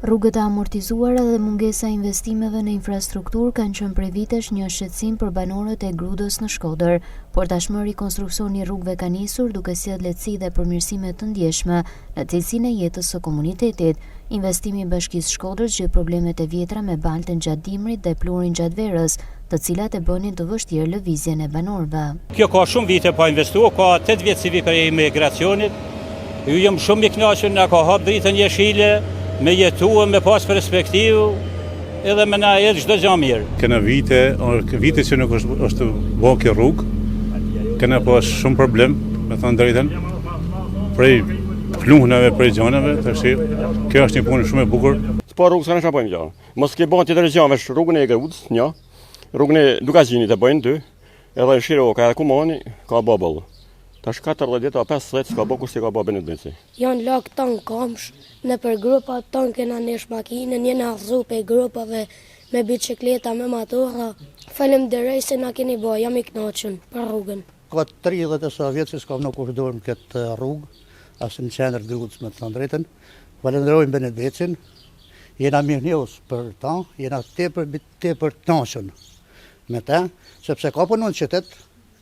Rrugët e amortizuara dhe mungesa e investimeve në infrastrukturë kanë qenë prej vitesh një shqetësim për banorët e Grudës në Shkodër, por tashmë rikonstruksioni i rrugëve ka nisur duke sjellë lehtësi dhe përmirësime të ndjeshme në cilësinë e jetës së komunitetit. Investimi i Bashkisë Shkodrës gjet problemet e vjetra me baltën gjatë dimrit dhe pluhurin gjatë verës, të cilat e bënin të vështirë lëvizjen e banorëve. Kjo ka shumë vite pa investuar, ka 8 vjet si vit për imigracionit. Ju jam shumë i kënaqur, na ka hap dritën jeshile, me jetua, me pas perspektivë, edhe me na edhe çdo gjë mirë. Kena vite që nuk është bërë kjo rrugë, kena pas shumë problem, me thënë drejtën, prej pluhnave, prej gjanave, tash kjo është një punë shumë e bukur. S'po rrugë s'ka bëjmë gjë. Mos ke bën tjetër gjë, veç rrugën e Grudës, një, rrugën e Dukazhinit e bëjnë 2, edhe Shiroka, Kumani, ka boboll. Tash 40 a 50 s'ka bë kush që ka bë Benedici. Janë lak ton komsh, në për grupa ton kena nesh makinën, jena rrzu pe grupave me bicikleta, me motora. Faleminderit se na keni bë, jam i kënaqur për rrugën. Ka 30 e sa vjet që s'kam nuk dorëm këtë rrugë, as në qendër Grudës me të thënë drejtën. Falenderojmë Benedicin. Jena mirënjohës për ta, jena tepër të kënaqur me ta, sepse ka punon qytet.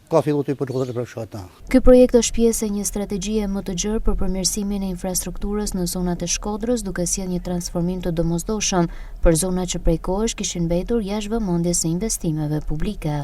Ka filluar të përdoret për fshata. Ky projekt është pjesë e një strategjie më të gjerë për përmirësimin e infrastrukturës në zonat e Shkodrës, duke sjellë një transformim të domosdoshëm për zonat që prej kohësh kishin mbetur jashtë vëmendjes së investimeve publike.